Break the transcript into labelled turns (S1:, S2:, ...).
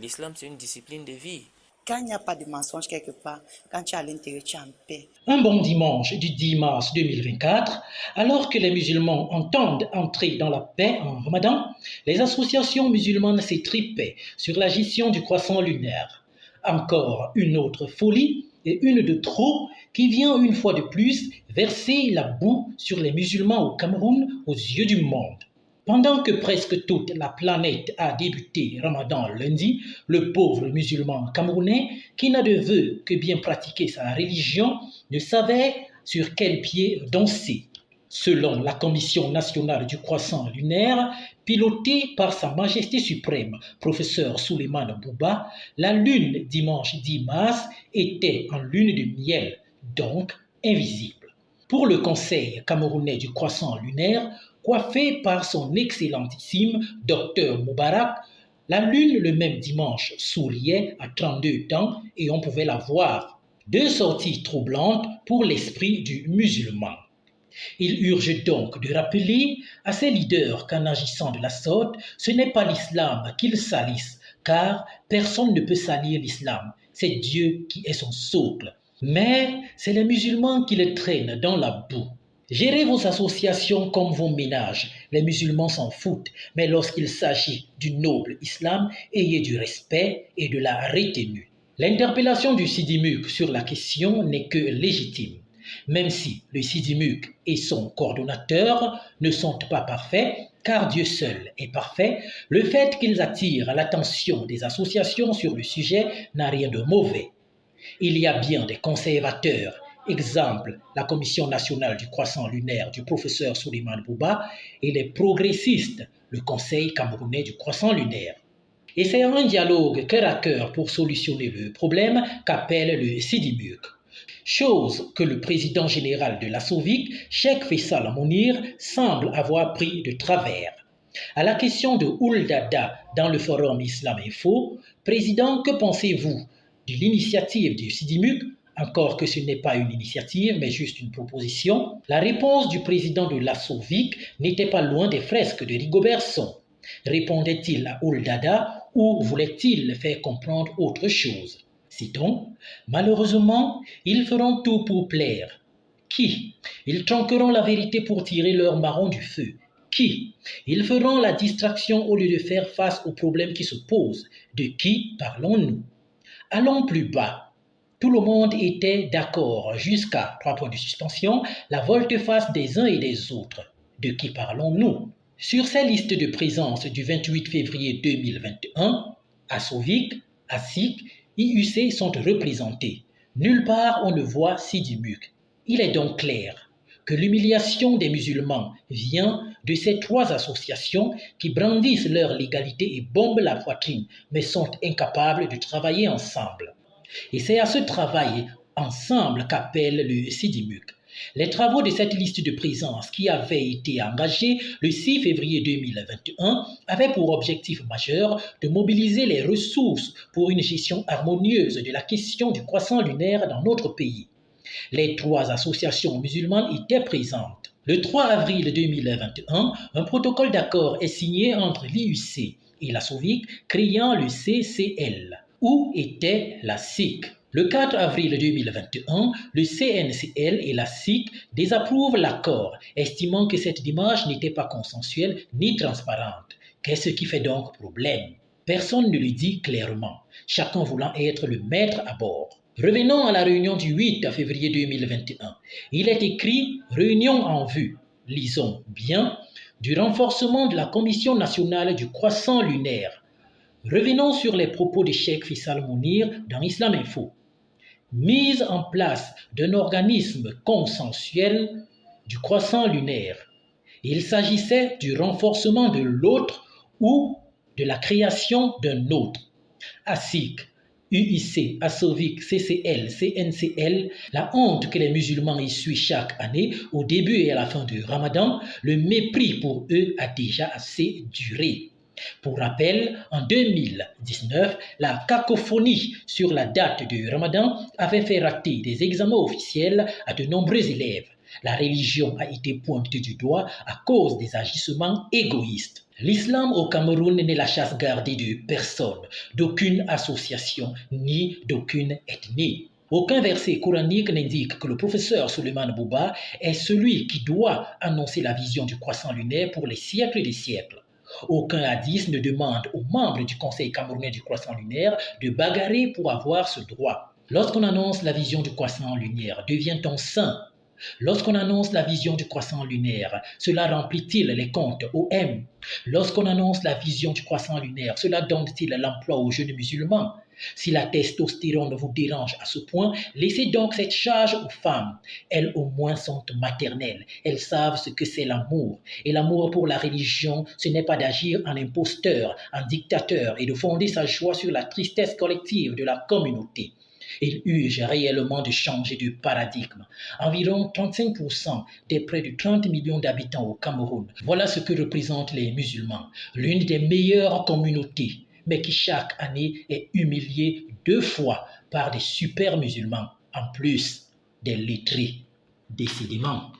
S1: L'islam, c'est une discipline de vie.
S2: Quand il n'y a pas de mensonge quelque part, quand tu es à l'intérieur, tu es en paix.
S3: Un bon dimanche du 10 mars 2024, alors que les musulmans entendent entrer dans la paix en Ramadan, les associations musulmanes s'étripaient sur la gestion du croissant lunaire. Encore une autre folie et une de trop qui vient une fois de plus verser la boue sur les musulmans au Cameroun aux yeux du monde. Pendant que presque toute la planète a débuté Ramadan lundi, le pauvre musulman camerounais, qui n'a de vœu que bien pratiquer sa religion, ne savait sur quel pied danser. Selon la Commission nationale du croissant lunaire, pilotée par Sa Majesté suprême, professeur Souleymane Bouba, la lune dimanche 10 mars était en lune de miel, donc invisible. Pour le Conseil camerounais du croissant lunaire, coiffé par son excellentissime Dr Moubarak, la lune le même dimanche souriait à 32 temps et on pouvait la voir. Deux sorties troublantes pour l'esprit du musulman. Il urge donc de rappeler à ses leaders qu'en agissant de la sorte, ce n'est pas l'islam qu'ils salissent, car personne ne peut salir l'islam, c'est Dieu qui est son socle. Mais c'est les musulmans qui le traînent dans la boue. Gérez vos associations comme vos ménages. Les musulmans s'en foutent, mais lorsqu'il s'agit du noble islam, ayez du respect et de la retenue. L'interpellation du Sidi Muk sur la question n'est que légitime. Même si le Sidi Muk et son coordonnateur ne sont pas parfaits, car Dieu seul est parfait, le fait qu'ils attirent l'attention des associations sur le sujet n'a rien de mauvais. Il y a bien des conservateurs. Exemple, la Commission nationale du croissant lunaire du professeur Souleymane Bouba et les progressistes, le Conseil camerounais du croissant lunaire. Et c'est un dialogue cœur à cœur pour solutionner le problème qu'appelle le Sidi Muk. Chose que le président général de la SOVIC, Cheikh Faisal Mounir, semble avoir pris de travers. À la question de Ould Daddah dans le forum Islam Info, président, que pensez-vous de l'initiative du Sidi Muk? Encore que ce n'est pas une initiative, mais juste une proposition, la réponse du président de la SOVIC n'était pas loin des fresques de Rigobertson. Répondait-il à Ould Daddah ou voulait-il faire comprendre autre chose? Citons, malheureusement, ils feront tout pour plaire. Qui? Ils tronqueront la vérité pour tirer leur marron du feu. Qui? Ils feront la distraction au lieu de faire face aux problèmes qui se posent. De qui parlons-nous? Allons plus bas. Tout le monde était d'accord jusqu'à 3 points de suspension, la volte-face des uns et des autres. De qui parlons-nous? Sur ces listes de présence du 28 février 2021, ASOVIC, ASIC, IUC sont représentés. Nulle part on ne voit Sidi Muk. Il est donc clair que l'humiliation des musulmans vient de ces trois associations qui brandissent leur légalité et bombent la poitrine, mais sont incapables de travailler ensemble. Et c'est à ce travail ensemble qu'appelle le Sidi Muk. Les travaux de cette liste de présence qui avait été engagée le 6 février 2021 avaient pour objectif majeur de mobiliser les ressources pour une gestion harmonieuse de la question du croissant lunaire dans notre pays. Les trois associations musulmanes étaient présentes. Le 3 avril 2021, un protocole d'accord est signé entre l'IUC et la SOVIC créant le CCL. Où était la SIC? Le 4 avril 2021, le CNCL et la SIC désapprouvent l'accord, estimant que cette démarche n'était pas consensuelle ni transparente. Qu'est-ce qui fait donc problème? Personne ne le dit clairement, chacun voulant être le maître à bord. Revenons à la réunion du 8 février 2021. Il est écrit « Réunion en vue ». Lisons bien « Du renforcement de la Commission nationale du croissant lunaire ». Revenons sur les propos de Cheikh Faisal Mounir dans Islam Info. Mise en place d'un organisme consensuel du croissant lunaire. Il s'agissait du renforcement de l'autre ou de la création d'un autre. ASIC, UIC, ASOVIC, CCL, CNCL, la honte que les musulmans essuient chaque année au début et à la fin du Ramadan, le mépris pour eux a déjà assez duré. Pour rappel, en 2019, la cacophonie sur la date du Ramadan avait fait rater des examens officiels à de nombreux élèves. La religion a été pointée du doigt à cause des agissements égoïstes. L'islam au Cameroun n'est la chasse gardée de personne, d'aucune association ni d'aucune ethnie. Aucun verset coranique n'indique que le professeur Suleiman Bouba est celui qui doit annoncer la vision du croissant lunaire pour les siècles des siècles. Aucun hadith ne demande aux membres du Conseil camerounais du croissant lunaire de bagarrer pour avoir ce droit. Lorsqu'on annonce la vision du croissant lunaire, devient-on saint? Lorsqu'on annonce la vision du croissant lunaire, cela remplit-il les comptes OM? Lorsqu'on annonce la vision du croissant lunaire, cela donne-t-il l'emploi aux jeunes musulmans? Si la testostérone vous dérange à ce point, laissez donc cette charge aux femmes. Elles au moins sont maternelles. Elles savent ce que c'est l'amour. Et l'amour pour la religion, ce n'est pas d'agir en imposteur, en dictateur et de fonder sa joie sur la tristesse collective de la communauté. Il urge réellement de changer de paradigme. Environ 35% des près de 30 millions d'habitants au Cameroun. Voilà ce que représentent les musulmans, l'une des meilleures communautés, mais qui chaque année est humiliée 2 fois par des super musulmans, en plus des lettrés, décidément.